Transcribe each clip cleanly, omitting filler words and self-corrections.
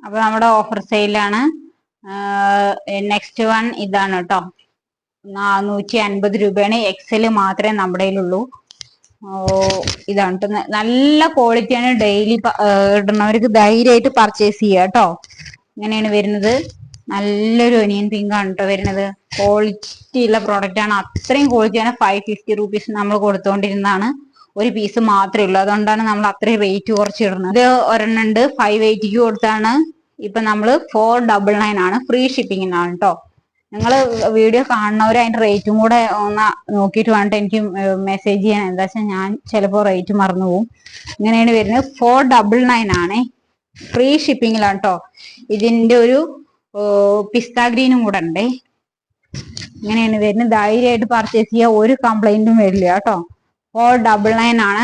അപ്പൊ നമ്മുടെ offer സെയിലാണ്. Next one ഇതാണ് കേട്ടോ. 450 രൂപയാണ്. എക്സല് മാത്രമേ നമ്മുടെ കയ്യിലുള്ളൂ. ഇതാണ് നല്ല ക്വാളിറ്റിയാണ്. ഡെയിലി ഇടുന്നവർക്ക് ധൈര്യമായിട്ട് പർച്ചേസ് ചെയ്യുക കേട്ടോ. ഇങ്ങനെയാണ് വരുന്നത്. നല്ലൊരു ഒനിയൻ പിങ്ക് ആണ് കേട്ടോ വരുന്നത്. ക്വാളിറ്റി ഉള്ള പ്രോഡക്റ്റ് ആണ്. അത്രയും ക്വാളിറ്റിയാണ്. 550 റുപ്പീസ് നമ്മൾ കൊടുത്തുകൊണ്ടിരുന്നതാണ്. ഒരു പീസ് മാത്രമേ ഉള്ളൂ. അതുകൊണ്ടാണ് നമ്മൾ അത്രയും റേറ്റ് കുറച്ച് ഇടുന്നത്. ഇത് ഒരെണ്ണം ഉണ്ട് 580 കൊടുത്താണ്. ഇപ്പൊ നമ്മള് 499 ആണ്. ഫ്രീ ഷിപ്പിങ്ങിനാണ് കേട്ടോ. നിങ്ങൾ വീഡിയോ കാണുന്നവർ അതിന്റെ റേറ്റും കൂടെ ഒന്ന് നോക്കിയിട്ട് വേണ്ട എനിക്ക് മെസ്സേജ് ചെയ്യാൻ. എന്താ വെച്ചാൽ ഞാൻ ചിലപ്പോൾ റേറ്റ് മറന്നു പോകും. ഇങ്ങനെയാണ് വരുന്നത്. 499 ആണ്. ഫ്രീ ഷിപ്പിങ്ങിലാണ് കേട്ടോ. ഇതിന്റെ ഒരു പിസ്ത ഗ്രീനും കൂടെ ഉണ്ട്. ഇങ്ങനെയാണ് വരുന്നത്. ധൈര്യമായിട്ട് പർച്ചേസ് ചെയ്യുക. ഒരു കംപ്ലൈന്റും വരില്ല കേട്ടോ. 499 ആണ്.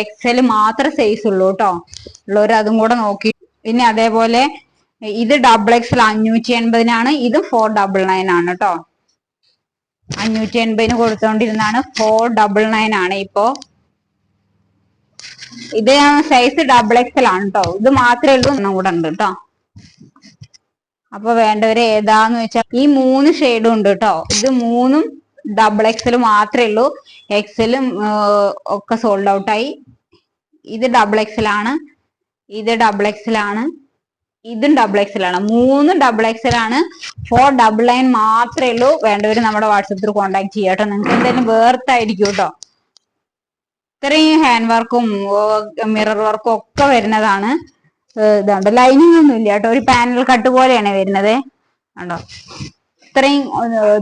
എക്സൽ മാത്രമേ സൈസ് ഉള്ളൂ കേട്ടോ. ഉള്ളവർ അതും കൂടെ നോക്കി. പിന്നെ അതേപോലെ ഇത് ഡബിൾ എക്സൽ 580 ഇത് 499 ആണ് കേട്ടോ. 580 കൊടുത്തോണ്ടിരുന്നാണ്. 499 ആണ് ഇപ്പോ. ഇത് സൈസ് ഡബിൾ എക്സൽ ആണ് കേട്ടോ. ഇത് മാത്രമേ ഉള്ളൂ. ഒന്നും കൂടെ ഉണ്ട് കേട്ടോ. അപ്പൊ വേണ്ടവര് ഏതാന്ന് വെച്ചാൽ ഈ 3 ഷെയ്ഡും ഉണ്ട് കേട്ടോ. ഇത് 3ഉം ഡബിൾ എക്സൽ മാത്രമേ ഉള്ളൂ. എക്സലും ഒക്കെ സോൾഡ് ഔട്ട് ആയി. ഇത് ഡബിൾ എക്സൽ ആണ്. ഇത് ഡബിൾ എക്സൽ ആണ്. ഇതും ഡബിൾ എക്സൽ ആണ്. 3 ഡബിൾ എക്സൽ ആണ്. 499 മാത്രമേ ഉള്ളൂ. വേണ്ടവര് നമ്മുടെ വാട്സപ്പിൽ കോൺടാക്ട് ചെയ്യാം കേട്ടോ. നിങ്ങൾക്ക് എന്തായാലും വേർത്തായിരിക്കും കേട്ടോ. ഇത്രയും ഹാൻഡ് വർക്കും മിറർ വർക്കും ഒക്കെ വരുന്നതാണ്. ഇതുണ്ട്. ലൈനിങ് ഒന്നും ഇല്ല കേട്ടോ. ഒരു പാനൽ കട്ട് പോലെയാണ് വരുന്നത്. കണ്ടോ, ഇത്രയും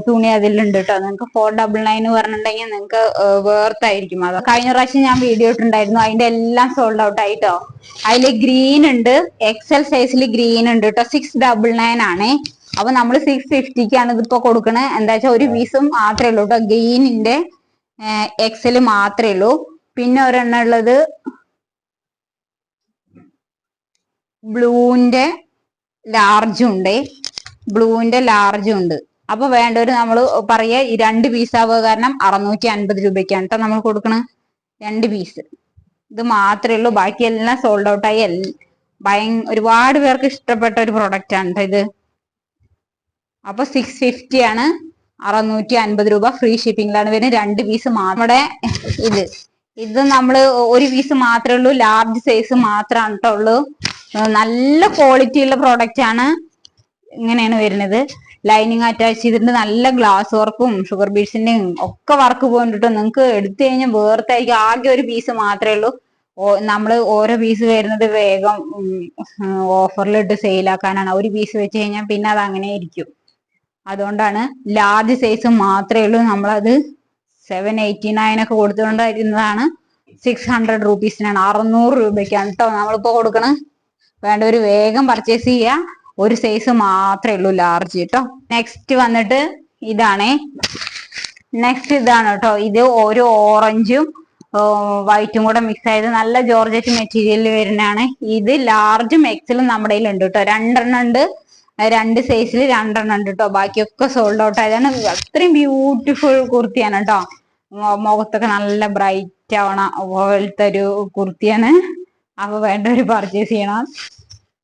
തുണി അതിലുണ്ട് കേട്ടോ. നിങ്ങൾക്ക് 499 പറഞ്ഞിട്ടുണ്ടെങ്കിൽ നിങ്ങൾക്ക് വേർത്തായിരിക്കും. അത് കഴിഞ്ഞ പ്രാവശ്യം ഞാൻ വീഡിയോ ഇട്ടുണ്ടായിരുന്നു. അതിന്റെ എല്ലാം സോൾഡ് ഔട്ട് ആയിട്ടോ. അതില് ഗ്രീൻ ഉണ്ട്. എക്സൽ സൈസിൽ ഗ്രീൻ ഉണ്ട് കേട്ടോ. 699 ആണ്. അപ്പൊ നമ്മൾ 650 ഇതിപ്പോ കൊടുക്കണത്. എന്താ വെച്ചാൽ ഒരു പീസും മാത്രമേ ഉള്ളൂ കേട്ടോ. ഗ്രീനിന്റെ എക്സൽ മാത്രമേ ഉള്ളൂ. പിന്നെ ഒരെണ്ണം ഉള്ളത് ബ്ലൂവിന്റെ ലാർജും ഉണ്ട്. അപ്പൊ വേണ്ടവര് നമ്മൾ പറയാ ഈ 2 പീസ് ആവുക കാരണം 650 രൂപയ്ക്കാണ് കേട്ടോ നമ്മൾ കൊടുക്കണ 2 പീസ്. ഇത് മാത്രമേ ഉള്ളൂ. ബാക്കിയെല്ലാം സോൾഡ് ഔട്ട് ആയി. ഒരുപാട് പേർക്ക് ഇഷ്ടപ്പെട്ട ഒരു പ്രൊഡക്റ്റ് ആണ് ഇത്. അപ്പൊ 650 ആണ്. 650 രൂപ ഫ്രീ ഷിപ്പിംഗിലാണ് വരുന്നത്. 2 പീസ് നമ്മുടെ ഇത് നമ്മള് ഒരു പീസ് മാത്രമേ ഉള്ളൂ. ലാർജ് സൈസ് മാത്രമാണ് കേട്ടോ ഉള്ളൂ. നല്ല ക്വാളിറ്റി ഉള്ള പ്രോഡക്റ്റ് ആണ്. ഇങ്ങനെയാണ് വരുന്നത്. ലൈനിങ് അറ്റാച്ച് ചെയ്തിട്ട് നല്ല ഗ്ലാസ് വർക്കും ഷുഗർ ബീഡ്സിന്റെയും ഒക്കെ വർക്ക് പോയിട്ടോ. നിങ്ങൾക്ക് എടുത്തു കഴിഞ്ഞാൽ വേർത്തായിരിക്കും. ആകെ ഒരു പീസ് മാത്രമേ ഉള്ളൂ. നമ്മള് ഓരോ പീസ് വരുന്നത് വേഗം ഓഫറിലിട്ട് സെയിലാക്കാനാണ്. ഒരു പീസ് വെച്ച് കഴിഞ്ഞാൽ പിന്നെ അത് അങ്ങനെ ഇരിക്കും. അതുകൊണ്ടാണ് ലാർജ് സൈസ് മാത്രമേ ഉള്ളൂ. നമ്മളത് 789 ഒക്കെ കൊടുത്തുകൊണ്ടിരുന്നതാണ്. 600 റുപ്പീസിനാണ്. 600 രൂപയ്ക്കാണ് കേട്ടോ നമ്മളിപ്പോ കൊടുക്കണത്. വേണ്ടവര് വേഗം പർച്ചേസ് ചെയ്യുക. ഒരു സൈസ് മാത്രമേ ഉള്ളൂ, ലാർജ് കേട്ടോ. നെക്സ്റ്റ് വന്നിട്ട് ഇതാണ് കേട്ടോ. ഇത് ഒരു ഓറഞ്ചും വൈറ്റും കൂടെ മിക്സ് ആയത് നല്ല ജോർജറ്റ് മെറ്റീരിയലിൽ വരുന്നതാണ്. ഇത് ലാർജും എക്സലും നമ്മുടെ കയ്യിലുണ്ട് കേട്ടോ. 2 ഉണ്ട്. 2 സൈസിൽ 2 ഉണ്ട് കേട്ടോ. ബാക്കിയൊക്കെ സോൾഡ് ഔട്ട് ആയതാണ്. അത്രയും ബ്യൂട്ടിഫുൾ കുർത്തിയാണ് കേട്ടോ. മുഖത്തൊക്കെ നല്ല ബ്രൈറ്റ് ആവണ പോലത്തെ ഒരു കുർത്തിയാണ്. അപ്പൊ വേണ്ടവര് പർച്ചേസ് ചെയ്യണം.